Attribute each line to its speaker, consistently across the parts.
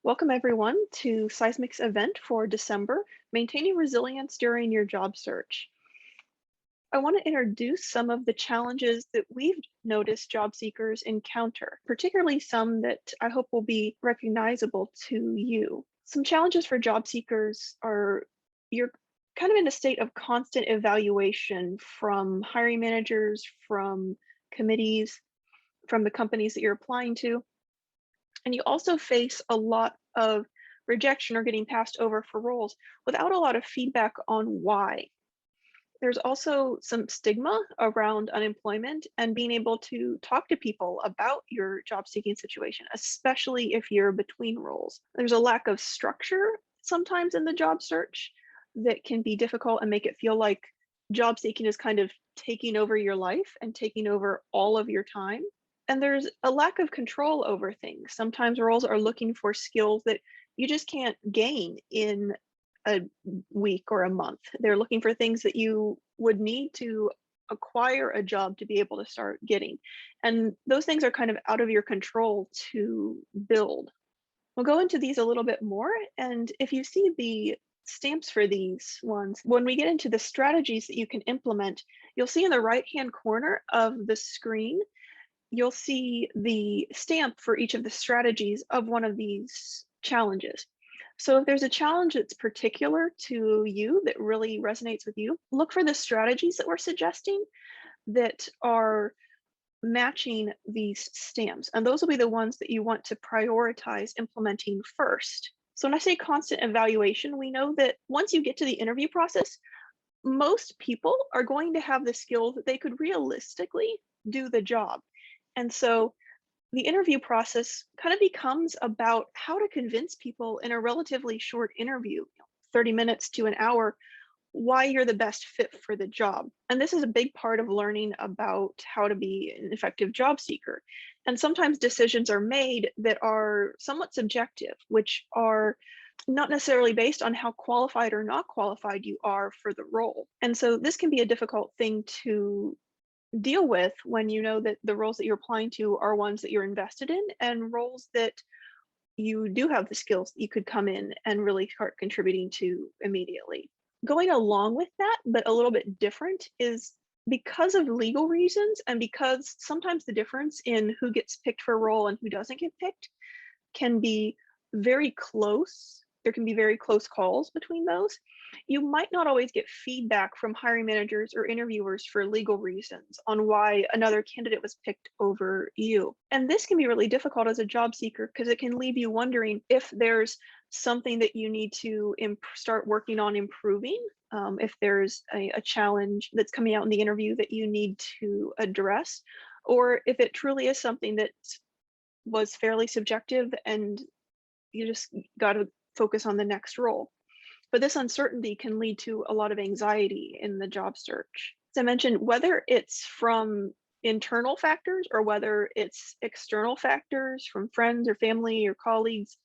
Speaker 1: Welcome everyone to Scismic's event for December, Maintaining Resilience During Your Job Search. I want to introduce some of the challenges that we've noticed job seekers encounter, particularly some that I hope will be recognizable to you. Some challenges for job seekers are you're kind of in a state of constant evaluation from hiring managers, from committees, from the companies that you're applying to. And you also face a lot of rejection or getting passed over for roles without a lot of feedback on why. There's also some stigma around unemployment and being able to talk to people about your job seeking situation, especially if you're between roles. There's a lack of structure sometimes in the job search that can be difficult and make it feel like job seeking is kind of taking over your life and taking over all of your time. And there's a lack of control over things. Sometimes roles are looking for skills that you just can't gain in a week or a month. They're looking for things that you would need to acquire a job to be able to start getting. And those things are kind of out of your control to build. We'll go into these a little bit more. And if you see the stamps for these ones, when we get into the strategies that you can implement, you'll see in the right-hand corner of the screen, you'll see the stamp for each of the strategies of one of these challenges. So if there's a challenge that's particular to you that really resonates with you, look for the strategies that we're suggesting that are matching these stamps. And those will be the ones that you want to prioritize implementing first. So when I say constant evaluation, we know that once you get to the interview process, most people are going to have the skills that they could realistically do the job. And so the interview process kind of becomes about how to convince people in a relatively short interview, 30 minutes to an hour, why you're the best fit for the job. And this is a big part of learning about how to be an effective job seeker. And sometimes decisions are made that are somewhat subjective, which are not necessarily based on how qualified or not qualified you are for the role. And so this can be a difficult thing to deal with when you know that the roles that you're applying to are ones that you're invested in and roles that you do have the skills that you could come in and really start contributing to immediately. Going along with that, but a little bit different, is because of legal reasons and because sometimes the difference in who gets picked for a role and who doesn't get picked can be very close. There can be very close calls between those. You might not always get feedback from hiring managers or interviewers for legal reasons on why another candidate was picked over you. And this can be really difficult as a job seeker because it can leave you wondering if there's something that you need to start working on improving, if there's a challenge that's coming out in the interview that you need to address, or if it truly is something that was fairly subjective and you just got to focus on the next role. But this uncertainty can lead to a lot of anxiety in the job search. As I mentioned, whether it's from internal factors or whether it's external factors from friends or family or colleagues,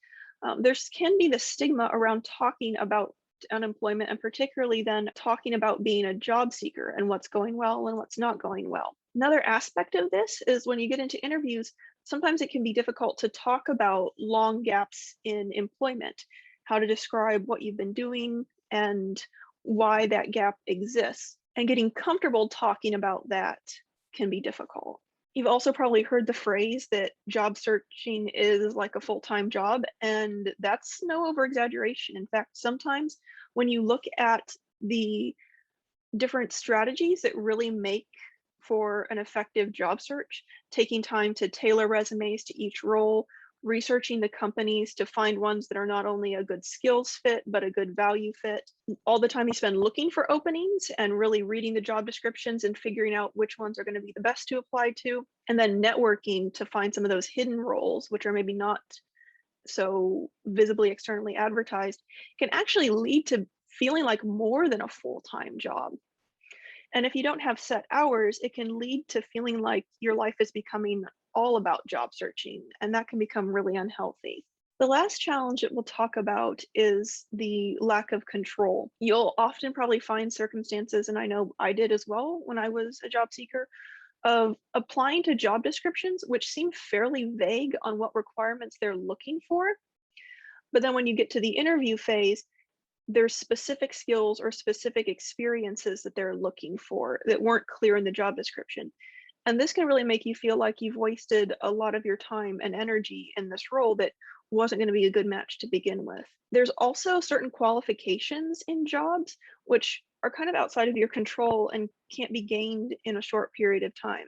Speaker 1: there can be the stigma around talking about unemployment and particularly then talking about being a job seeker and what's going well and what's not going well. Another aspect of this is when you get into interviews, sometimes it can be difficult to talk about long gaps in employment, how to describe what you've been doing and why that gap exists. And getting comfortable talking about that can be difficult. You've also probably heard the phrase that job searching is like a full-time job, and that's no over-exaggeration. In fact, sometimes when you look at the different strategies that really make for an effective job search, taking time to tailor resumes to each role, researching the companies to find ones that are not only a good skills fit, but a good value fit. All the time you spend looking for openings and really reading the job descriptions and figuring out which ones are going to be the best to apply to. And then networking to find some of those hidden roles, which are maybe not so visibly externally advertised, can actually lead to feeling like more than a full-time job. And if you don't have set hours, it can lead to feeling like your life is becoming all about job searching, and that can become really unhealthy. The last challenge that we'll talk about is the lack of control. You'll often probably find circumstances, and I know I did as well when I was a job seeker, of applying to job descriptions which seem fairly vague on what requirements they're looking for, But then when you get to the interview phase, there's specific skills or specific experiences that they're looking for that weren't clear in the job description. And this can really make you feel like you've wasted a lot of your time and energy in this role that wasn't going to be a good match to begin with. There's also certain qualifications in jobs which are kind of outside of your control and can't be gained in a short period of time.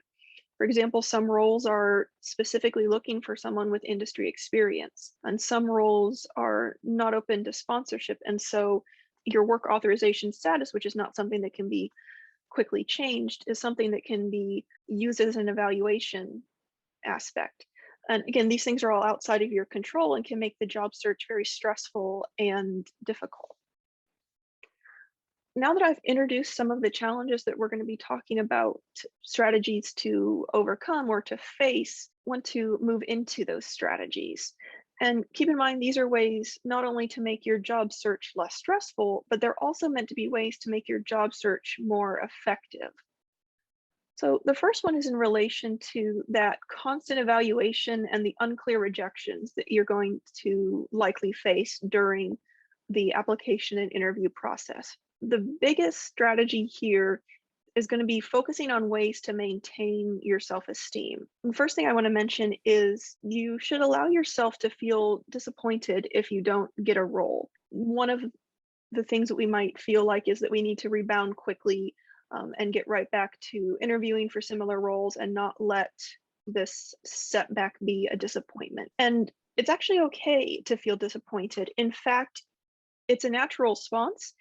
Speaker 1: For example, some roles are specifically looking for someone with industry experience, and some roles are not open to sponsorship. And so your work authorization status, which is not something that can be quickly changed, is something that can be used as an evaluation aspect. And again, these things are all outside of your control and can make the job search very stressful and difficult. Now that I've introduced some of the challenges that we're going to be talking about, strategies to overcome or to face, I want to move into those strategies. And keep in mind, these are ways not only to make your job search less stressful, but they're also meant to be ways to make your job search more effective. So the first one is in relation to that constant evaluation and the unclear rejections that you're going to likely face during the application and interview process. The biggest strategy here is going to be focusing on ways to maintain your self-esteem. The first thing I want to mention is you should allow yourself to feel disappointed if you don't get a role. One of the things that we might feel like is that we need to rebound quickly and get right back to interviewing for similar roles and not let this setback be a disappointment. And it's actually okay to feel disappointed. In fact, it's a natural response,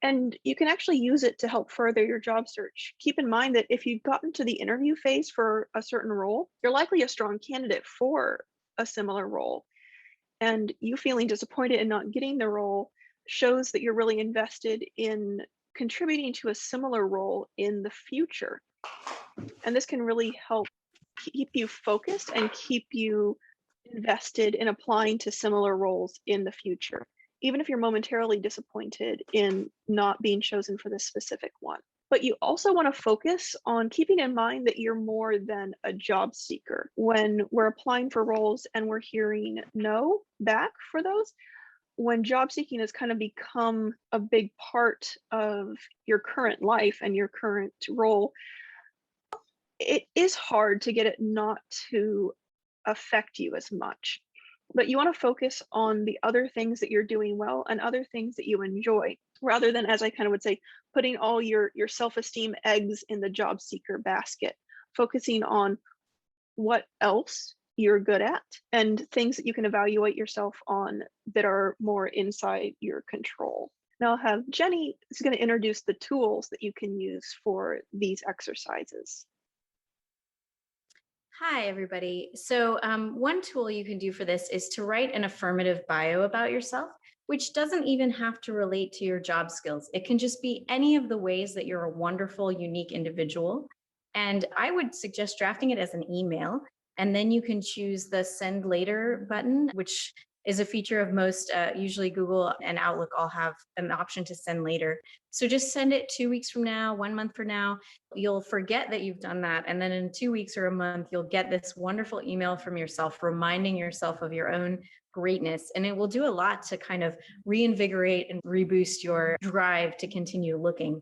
Speaker 1: and you can actually use it to help further your job search. Keep in mind that if you've gotten to the interview phase for a certain role, you're likely a strong candidate for a similar role. And you feeling disappointed and not getting the role shows that you're really invested in contributing to a similar role in the future. And this can really help keep you focused and keep you invested in applying to similar roles in the future, even if you're momentarily disappointed in not being chosen for this specific one. But you also want to focus on keeping in mind that you're more than a job seeker. When we're applying for roles and we're hearing no back for those, when job seeking has kind of become a big part of your current life and your current role, it is hard to get it not to affect you as much. But you want to focus on the other things that you're doing well and other things that you enjoy, rather than, as I kind of would say, putting all your self-esteem eggs in the job seeker basket. Focusing on what else you're good at and things that you can evaluate yourself on that are more inside your control. Now I'll have Jenny is going to introduce the tools that you can use for these exercises.
Speaker 2: Hi, everybody. So, one tool you can do for this is to write an affirmative bio about yourself, which doesn't even have to relate to your job skills. It can just be any of the ways that you're a wonderful, unique individual. And I would suggest drafting it as an email. And then you can choose the send later button, which is a feature of most, usually Google and Outlook all have an option to send later. So just send it 2 weeks from now, 1 month from now. You'll forget that you've done that. And then in 2 weeks or a month, you'll get this wonderful email from yourself, reminding yourself of your own greatness. And it will do a lot to kind of reinvigorate and reboost your drive to continue looking.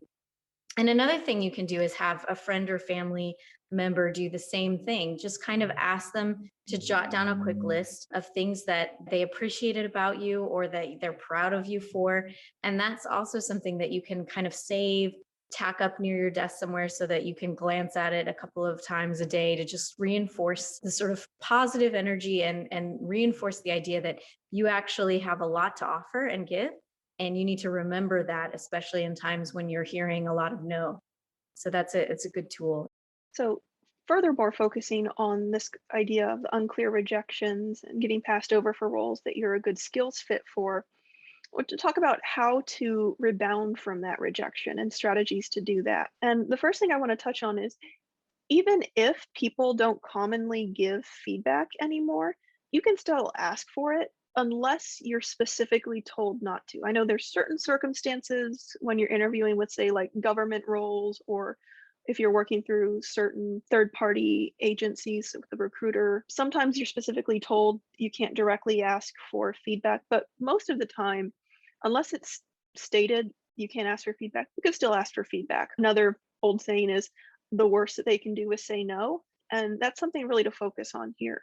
Speaker 2: And another thing you can do is have a friend or family member do the same thing. Just kind of ask them to jot down a quick list of things that they appreciated about you or that they're proud of you for. And that's also something that you can kind of save, tack up near your desk somewhere so that you can glance at it a couple of times a day to just reinforce the sort of positive energy and reinforce the idea that you actually have a lot to offer and give. And you need to remember that, especially in times when you're hearing a lot of no. So it's a good tool.
Speaker 1: So furthermore, focusing on this idea of the unclear rejections and getting passed over for roles that you're a good skills fit for, I want to talk about how to rebound from that rejection and strategies to do that. And the first thing I want to touch on is, even if people don't commonly give feedback anymore, you can still ask for it unless you're specifically told not to. I know there's certain circumstances when you're interviewing with, say, like government roles or If you're working through certain third-party agencies with a recruiter, sometimes you're specifically told you can't directly ask for feedback, but most of the time, unless it's stated you can't ask for feedback, you can still ask for feedback. Another old saying is the worst that they can do is say no, and that's something really to focus on here.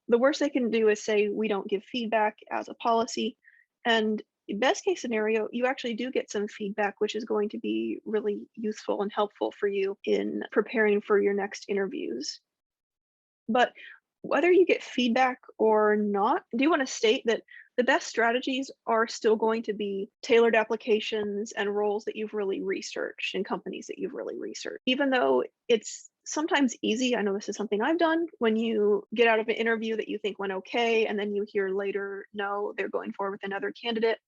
Speaker 1: The worst they can do is say we don't give feedback as a policy, and best case scenario, you actually do get some feedback, which is going to be really useful and helpful for you in preparing for your next interviews. But whether you get feedback or not, I do want to state that the best strategies are still going to be tailored applications and roles that you've really researched and companies that you've really researched. Even though it's sometimes easy, I know this is something I've done, when you get out of an interview that you think went okay, and then you hear later, no, they're going forward with another candidate,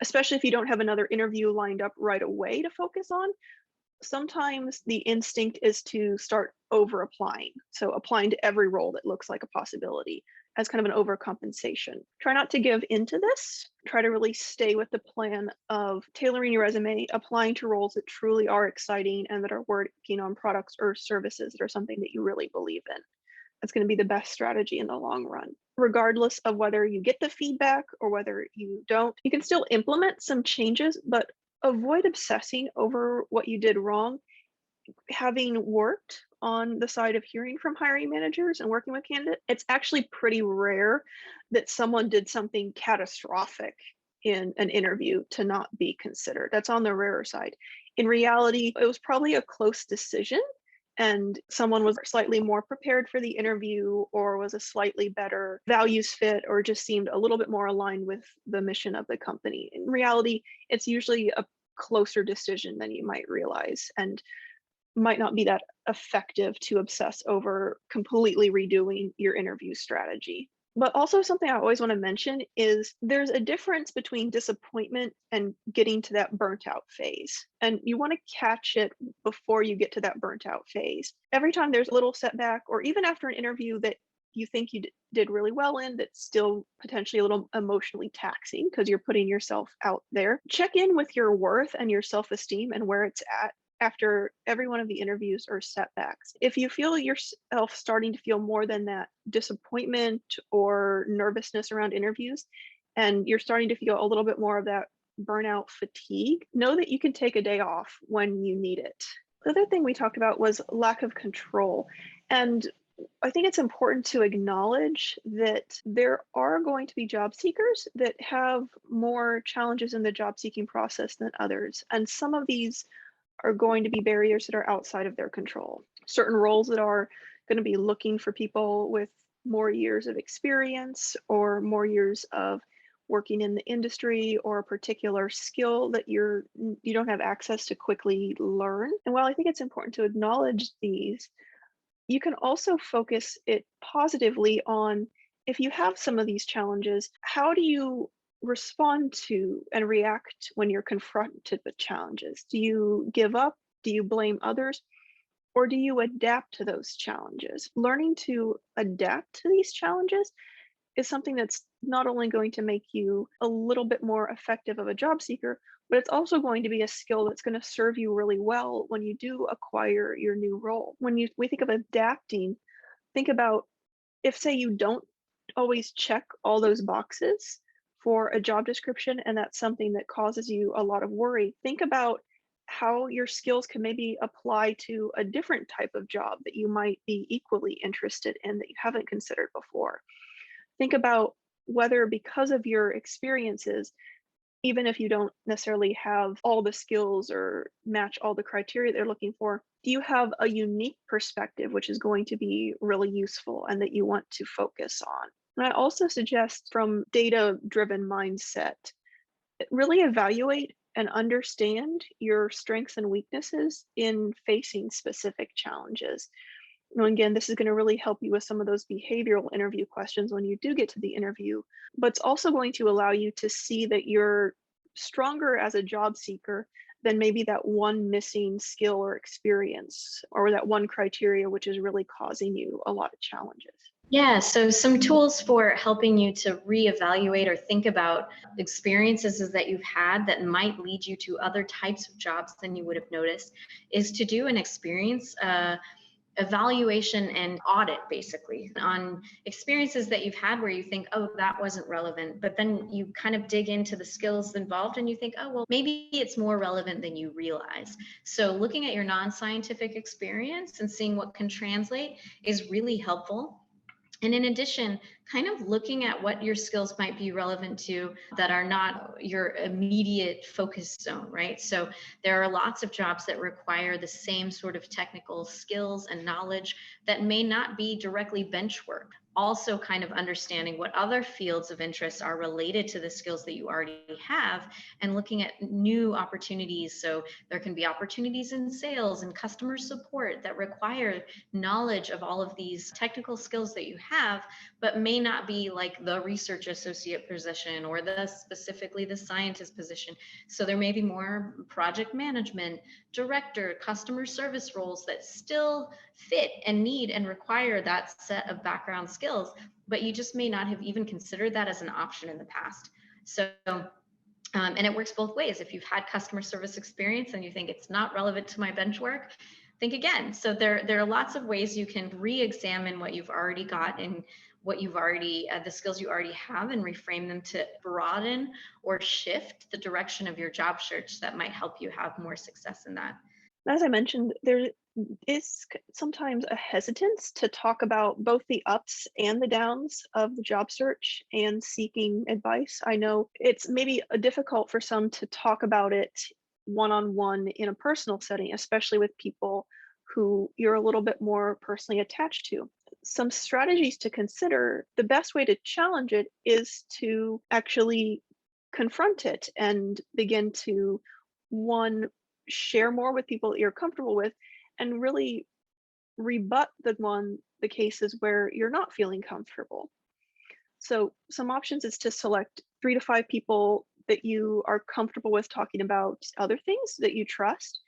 Speaker 1: especially if you don't have another interview lined up right away to focus on. Sometimes the instinct is to start over applying. So applying to every role that looks like a possibility as kind of an overcompensation. Try not to give into this. Try to really stay with the plan of tailoring your resume, applying to roles that truly are exciting and that are working on products or services that are something that you really believe in. That's going to be the best strategy in the long run. Regardless of whether you get the feedback or whether you don't, you can still implement some changes, but avoid obsessing over what you did wrong. Having worked on the side of hearing from hiring managers and working with candidates, it's actually pretty rare that someone did something catastrophic in an interview to not be considered. That's on the rarer side. In reality, it was probably a close decision and someone was slightly more prepared for the interview or was a slightly better values fit or just seemed a little bit more aligned with the mission of the company. In reality, it's usually a closer decision than you might realize and might not be that effective to obsess over completely redoing your interview strategy. But also, something I always want to mention is there's a difference between disappointment and getting to that burnt out phase. And you want to catch it before you get to that burnt out phase. Every time there's a little setback, or even after an interview that you think you did really well in, that's still potentially a little emotionally taxing because you're putting yourself out there, check in with your worth and your self esteem and where it's at after every one of the interviews or setbacks. If you feel yourself starting to feel more than that disappointment or nervousness around interviews, and you're starting to feel a little bit more of that burnout fatigue, know that you can take a day off when you need it. The other thing we talked about was lack of control. And I think it's important to acknowledge that there are going to be job seekers that have more challenges in the job seeking process than others. And some of these are going to be barriers that are outside of their control. Certain roles that are going to be looking for people with more years of experience or more years of working in the industry or a particular skill that you don't have access to quickly learn. And while I think it's important to acknowledge these, you can also focus it positively on, if you have some of these challenges, how do you respond to and react when you're confronted with challenges? Do you give up? Do you blame others? Or do you adapt to those challenges? Learning to adapt to these challenges is something that's not only going to make you a little bit more effective of a job seeker, but it's also going to be a skill that's going to serve you really well when you do acquire your new role. We think of adapting, think about, if say you don't always check all those boxes for a job description and that's something that causes you a lot of worry, think about how your skills can maybe apply to a different type of job that you might be equally interested in that you haven't considered before. Think about whether, because of your experiences, even if you don't necessarily have all the skills or match all the criteria they're looking for, do you have a unique perspective which is going to be really useful and that you want to focus on? And I also suggest, from data-driven mindset, really evaluate and understand your strengths and weaknesses in facing specific challenges. Again, this is going to really help you with some of those behavioral interview questions when you do get to the interview, but it's also going to allow you to see that you're stronger as a job seeker than maybe that one missing skill or experience or that one criteria which is really causing you a lot of challenges.
Speaker 2: Yeah, so some tools for helping you to reevaluate or think about experiences that you've had that might lead you to other types of jobs than you would have noticed is to do an experience evaluation and audit basically on experiences that you've had where you think, oh, that wasn't relevant, but then you kind of dig into the skills involved and you think, oh, well, maybe it's more relevant than you realize. So looking at your non-scientific experience and seeing what can translate is really helpful. And in addition, kind of looking at what your skills might be relevant to that are not your immediate focus zone, right? So there are lots of jobs that require the same sort of technical skills and knowledge that may not be directly bench work. Also, kind of understanding what other fields of interest are related to the skills that you already have and looking at new opportunities. So there can be opportunities in sales and customer support that require knowledge of all of these technical skills that you have, but may not be like the research associate position or the specifically the scientist position. So there may be more project management, director, customer service roles that still fit and need and require that set of background skills, but you just may not have even considered that as an option in the past. So and it works both ways. If you've had customer service experience and you think it's not relevant to my bench work, think again. So there are lots of ways you can re-examine what you've already got and what you've already, the skills you already have, and reframe them to broaden or shift the direction of your job search that might help you have more success in that.
Speaker 1: As I mentioned, there is sometimes a hesitance to talk about both the ups and the downs of the job search and seeking advice. I know it's maybe difficult for some to talk about it one on one in a personal setting, especially with people who you're a little bit more personally attached to. Some strategies to consider: the best way to challenge it is to actually confront it and begin to, one, share more with people that you're comfortable with, and really rebut the cases where you're not feeling comfortable. So some options is to select 3 to 5 people that you are comfortable with talking about other things that you trust,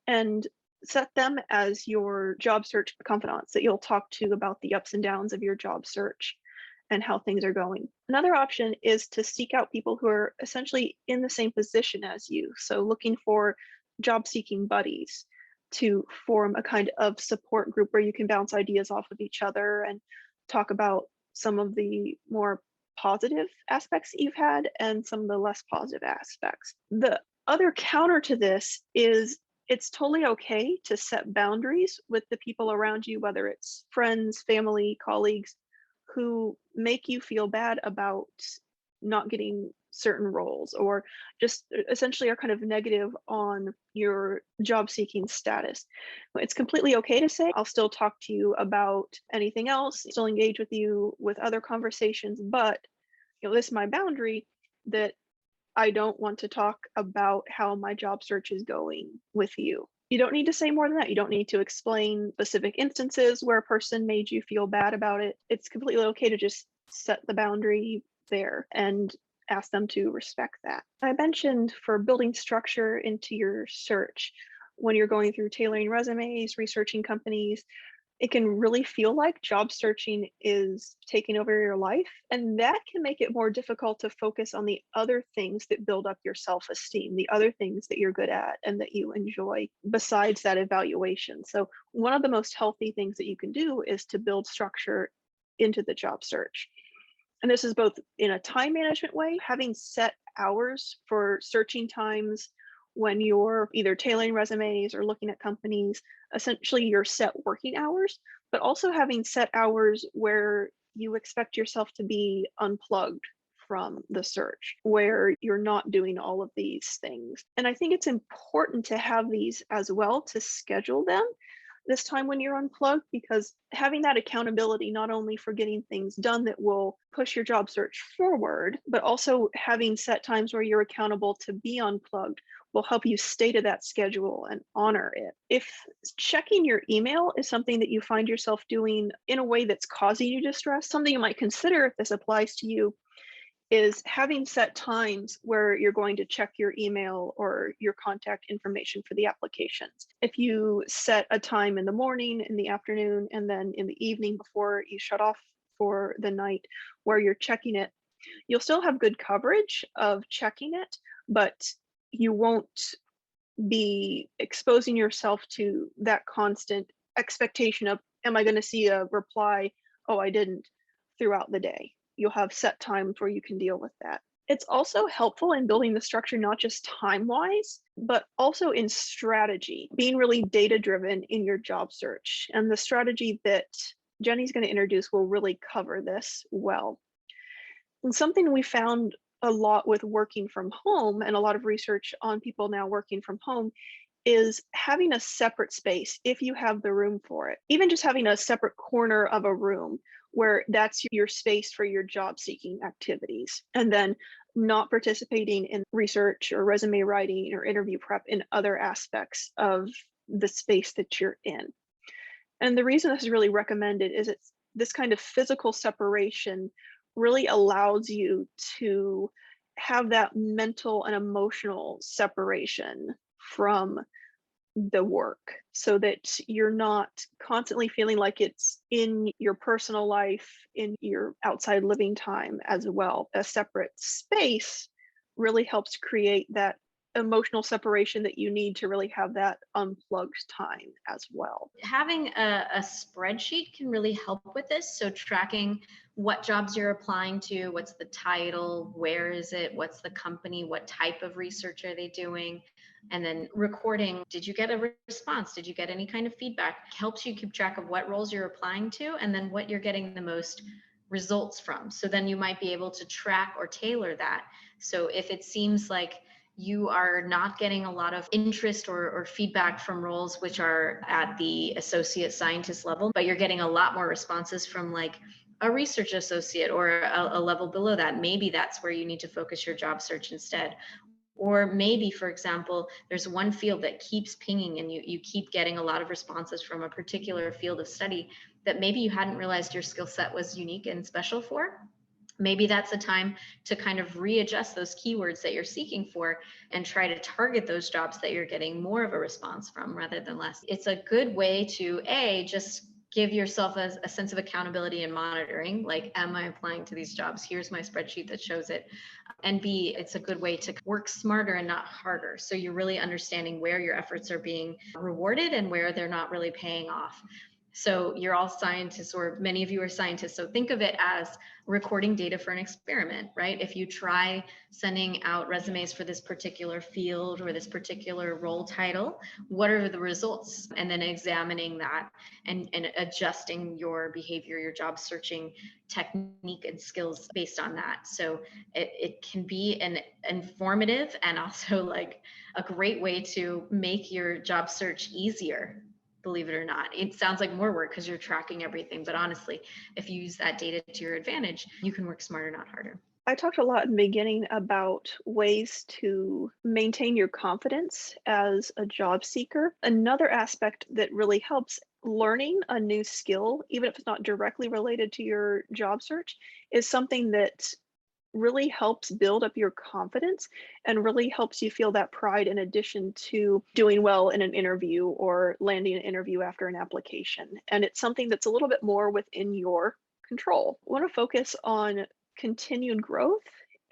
Speaker 1: and set them as your job search confidants that you'll talk to about the ups and downs of your job search and how things are going. Another option is to seek out people who are essentially in the same position as you. So looking for job seeking buddies to form a kind of support group where you can bounce ideas off of each other and talk about some of the more positive aspects that you've had and some of the less positive aspects. The other counter to this is it's totally okay to set boundaries with the people around you, whether it's friends, family, colleagues, who make you feel bad about not getting certain roles, or just essentially are kind of negative on your job seeking status. It's completely okay to say, I'll still talk to you about anything else, still engage with you with other conversations, but this is my boundary, that I don't want to talk about how my job search is going with you. You don't need to say more than that. You don't need to explain specific instances where a person made you feel bad about it. It's completely okay to just set the boundary there and ask them to respect that. I mentioned for building structure into your search, when you're going through tailoring resumes, researching companies, it can really feel like job searching is taking over your life. And that can make it more difficult to focus on the other things that build up your self esteem, the other things that you're good at and that you enjoy besides that evaluation. So, one of the most healthy things that you can do is to build structure into the job search. And this is both in a time management way, having set hours for searching times when you're either tailoring resumes or looking at companies, essentially your set working hours, but also having set hours where you expect yourself to be unplugged from the search, where you're not doing all of these things. And I think it's important to have these as well, to schedule them this time when you're unplugged, because having that accountability, not only for getting things done that will push your job search forward, but also having set times where you're accountable to be unplugged, will help you stay to that schedule and honor it. If checking your email is something that you find yourself doing in a way that's causing you distress, something you might consider, if this applies to you, is having set times where you're going to check your email or your contact information for the applications. If you set a time in the morning, in the afternoon, and then in the evening before you shut off for the night where you're checking it. You'll still have good coverage of checking it, but you won't be exposing yourself to that constant expectation of, am I going to see a reply? Oh, I didn't, throughout the day. You'll have set times where you can deal with that. It's also helpful in building the structure, not just time wise, but also in strategy, being really data driven in your job search. And the strategy that Jenny's going to introduce will really cover this well. And something we found a lot with working from home, and a lot of research on people now working from home, is having a separate space if you have the room for it. Even just having a separate corner of a room where that's your space for your job seeking activities. And then not participating in research or resume writing or interview prep in other aspects of the space that you're in. And the reason this is really recommended is it's this kind of physical separation really allows you to have that mental and emotional separation from the work, so that you're not constantly feeling like it's in your personal life, in your outside living time as well. A separate space really helps create that emotional separation that you need to really have that unplugged time as well.
Speaker 2: Having a spreadsheet can really help with this. So tracking what jobs you're applying to, what's the title, where is it, what's the company, what type of research are they doing, and then recording, did you get a response? Did you get any kind of feedback? Helps you keep track of what roles you're applying to and then what you're getting the most results from. So then you might be able to track or tailor that. So if it seems like you are not getting a lot of interest or feedback from roles which are at the associate scientist level, but you're getting a lot more responses from like a research associate or a level below that, maybe that's where you need to focus your job search instead. Or maybe, for example, there's one field that keeps pinging and you keep getting a lot of responses from a particular field of study that maybe you hadn't realized your skill set was unique and special for. Maybe that's a time to kind of readjust those keywords that you're seeking for and try to target those jobs that you're getting more of a response from rather than less. It's a good way to just give yourself a sense of accountability and monitoring, like, am I applying to these jobs? Here's my spreadsheet that shows it. And B, it's a good way to work smarter and not harder. So you're really understanding where your efforts are being rewarded and where they're not really paying off. So you're all scientists, or many of you are scientists. So think of it as recording data for an experiment, right? If you try sending out resumes for this particular field or this particular role title, what are the results? And then examining that and adjusting your behavior, your job searching technique and skills based on that. So it can be an informative and also like a great way to make your job search easier. Believe it or not, it sounds like more work because you're tracking everything, but honestly, if you use that data to your advantage, you can work smarter, not harder.
Speaker 1: I talked a lot in the beginning about ways to maintain your confidence as a job seeker. Another aspect that really helps learning a new skill, even if it's not directly related to your job search, is something that really helps build up your confidence and really helps you feel that pride in addition to doing well in an interview or landing an interview after an application. And it's something that's a little bit more within your control. I want to focus on continued growth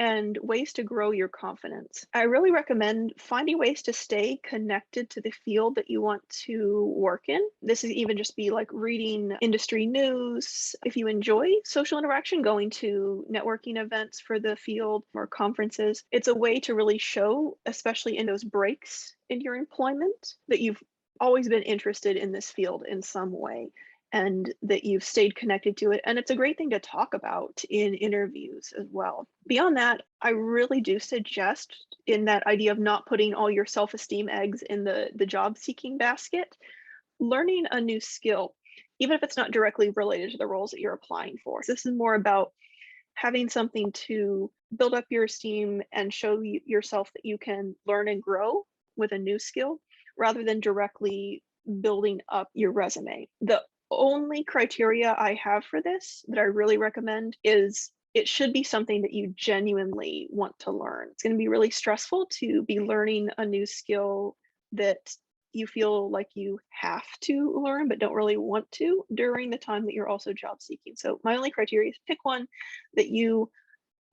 Speaker 1: and ways to grow your confidence. I really recommend finding ways to stay connected to the field that you want to work in. This is even just be like reading industry news. If you enjoy social interaction, going to networking events for the field or conferences, it's a way to really show, especially in those breaks in your employment, that you've always been interested in this field in some way and that you've stayed connected to it. And it's a great thing to talk about in interviews as well. Beyond that, I really do suggest, in that idea of not putting all your self-esteem eggs in the job seeking basket, learning a new skill, even if it's not directly related to the roles that you're applying for. This is more about having something to build up your esteem and show yourself that you can learn and grow with a new skill rather than directly building up your resume. The only criteria I have for this that I really recommend is it should be something that you genuinely want to learn. It's going to be really stressful to be learning a new skill that you feel like you have to learn but don't really want to during the time that you're also job seeking. So my only criteria is pick one that you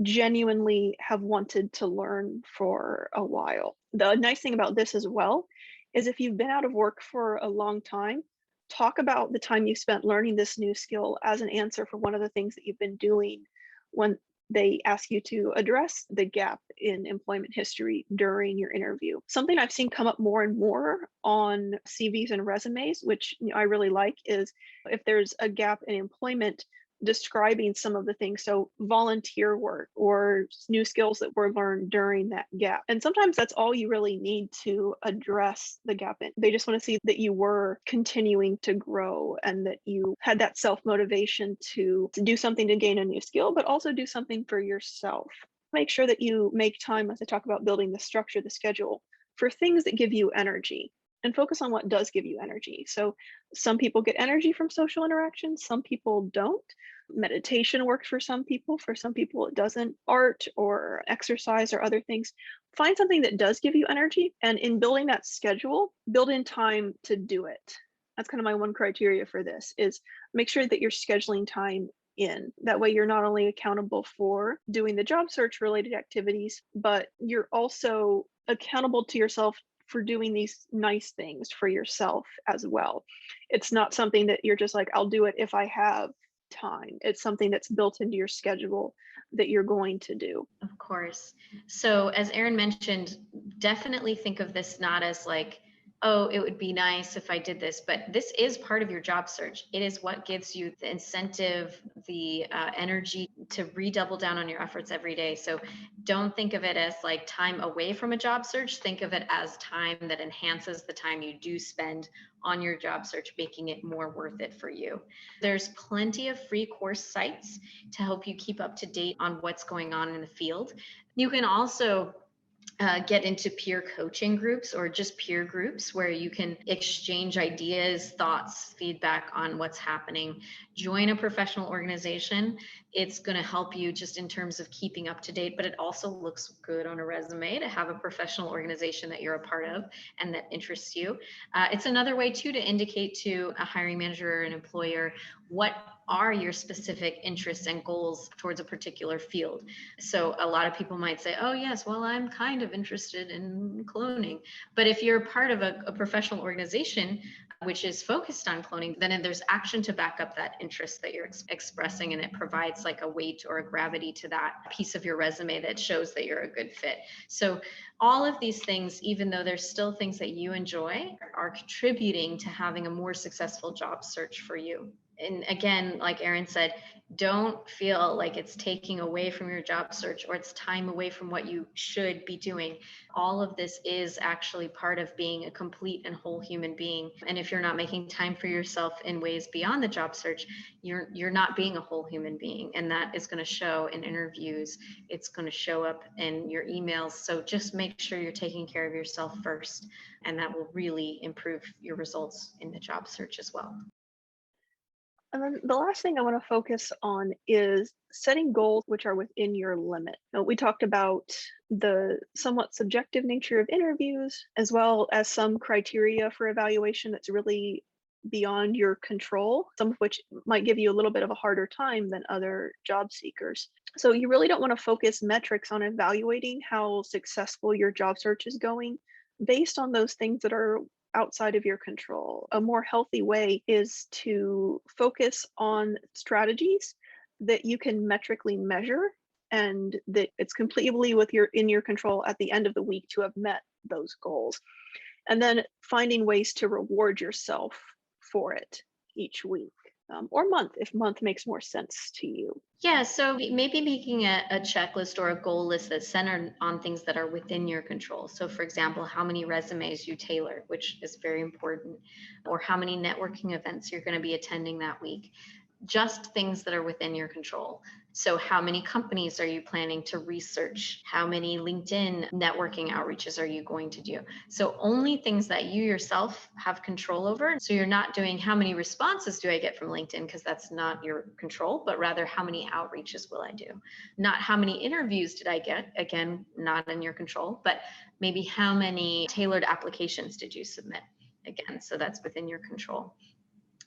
Speaker 1: genuinely have wanted to learn for a while. The nice thing about this as well is if you've been out of work for a long time, talk about the time you spent learning this new skill as an answer for one of the things that you've been doing when they ask you to address the gap in employment history during your interview. Something I've seen come up more and more on CVs and resumes, which I really like, is if there's a gap in employment, describing some of the things. So volunteer work or new skills that were learned during that gap. And sometimes that's all you really need to address the gap in. They just want to see that you were continuing to grow and that you had that self-motivation to do something to gain a new skill, but also do something for yourself. Make sure that you make time, as I talk about building the structure, the schedule, for things that give you energy and focus on what does give you energy. So some people get energy from social interaction, some people don't. Meditation works for some people it doesn't. Art or exercise or other things. Find something that does give you energy, and in building that schedule, build in time to do it. That's kind of my one criteria for this is make sure that you're scheduling time in. That way you're not only accountable for doing the job search related activities, but you're also accountable to yourself for doing these nice things for yourself as well. It's not something that you're just like, I'll do it if I have time. It's something that's built into your schedule that you're going to do.
Speaker 2: Of course. So as Erin mentioned, definitely think of this not as like, oh, it would be nice if I did this, but this is part of your job search. It is what gives you the incentive, the energy to redouble down on your efforts every day. So don't think of it as like time away from a job search. Think of it as time that enhances the time you do spend on your job search, making it more worth it for you. There's plenty of free course sites to help you keep up to date on what's going on in the field. You can also get into peer coaching groups or just peer groups where you can exchange ideas, thoughts, feedback on what's happening. Join a professional organization. It's going to help you just in terms of keeping up to date, but it also looks good on a resume to have a professional organization that you're a part of and that interests you. It's another way too to indicate to a hiring manager or an employer what are your specific interests and goals towards a particular field. So a lot of people might say, oh yes, well, I'm kind of interested in cloning. But if you're part of a professional organization which is focused on cloning, then there's action to back up that interest that you're expressing, and it provides like a weight or a gravity to that piece of your resume that shows that you're a good fit. So all of these things, even though there's still things that you enjoy, are contributing to having a more successful job search for you. And again, like Erin said, don't feel like it's taking away from your job search or it's time away from what you should be doing. All of this is actually part of being a complete and whole human being. And if you're not making time for yourself in ways beyond the job search, you're not being a whole human being. And that is going to show in interviews. It's going to show up in your emails. So just make sure you're taking care of yourself first, and that will really improve your results in the job search as well.
Speaker 1: And then the last thing I want to focus on is setting goals which are within your limit. Now, we talked about the somewhat subjective nature of interviews, as well as some criteria for evaluation that's really beyond your control, some of which might give you a little bit of a harder time than other job seekers. So you really don't want to focus metrics on evaluating how successful your job search is going based on those things that are outside of your control. A more healthy way is to focus on strategies that you can metrically measure and that it's completely in your control at the end of the week to have met those goals. And then finding ways to reward yourself for it each week. Or month, if month makes more sense to you.
Speaker 2: Yeah, so maybe making a checklist or a goal list that's centered on things that are within your control. So, for example, how many resumes you tailor, which is very important, or how many networking events you're going to be attending that week. Just things that are within your control. So how many companies are you planning to research? How many LinkedIn networking outreaches are you going to do? So only things that you yourself have control over. So you're not doing how many responses do I get from LinkedIn, because that's not your control, but rather how many outreaches will I do? Not how many interviews did I get? Again, not in your control, but maybe how many tailored applications did you submit? again, so that's within your control.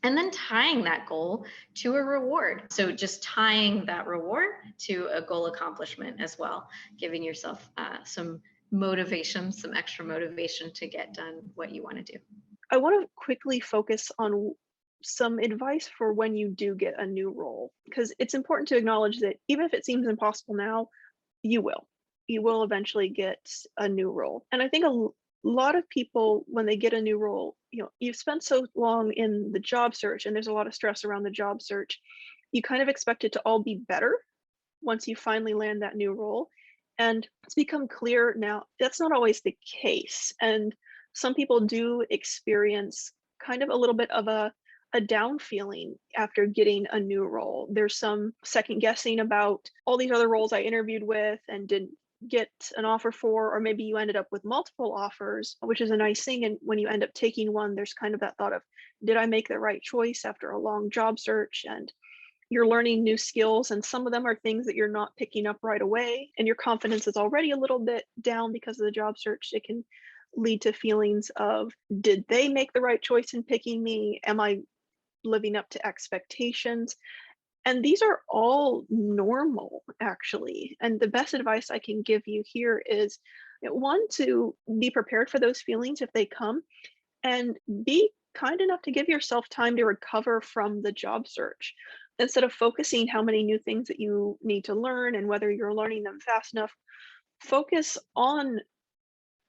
Speaker 2: And then tying that goal to a reward. So just tying that reward to a goal accomplishment as well, giving yourself some motivation, some extra motivation to get done what you want to do.
Speaker 1: I want to quickly focus on some advice for when you do get a new role, because it's important to acknowledge that even if it seems impossible now, you will. You will eventually get a new role. And I think lot of people, when they get a new role, you've spent so long in the job search and there's a lot of stress around the job search. You kind of expect it to all be better once you finally land that new role. And it's become clear now that's not always the case. And some people do experience kind of a little bit of a down feeling after getting a new role. There's some second guessing about all these other roles I interviewed with and didn't get an offer for, or maybe you ended up with multiple offers, which is a nice thing. And when you end up taking one, there's kind of that thought of, did I make the right choice after a long job search? And you're learning new skills, and some of them are things that you're not picking up right away, and your confidence is already a little bit down because of the job search. It can lead to feelings of, did they make the right choice in picking me? Am I living up to expectations? And these are all normal, actually. And the best advice I can give you here is, one, to be prepared for those feelings if they come, and be kind enough to give yourself time to recover from the job search. Instead of focusing how many new things that you need to learn and whether you're learning them fast enough, focus on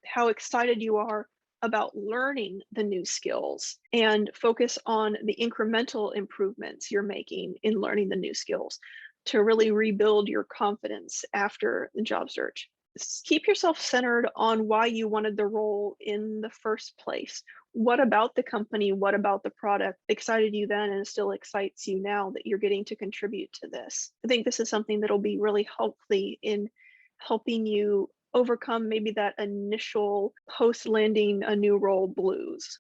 Speaker 1: how excited you are about learning the new skills, and focus on the incremental improvements you're making in learning the new skills to really rebuild your confidence after the job search. Keep yourself centered on why you wanted the role in the first place. What about the company, what about the product excited you then and still excites you now that you're getting to contribute to this? I think this is something that'll be really helpful in helping you overcome maybe that initial post landing a new role blues.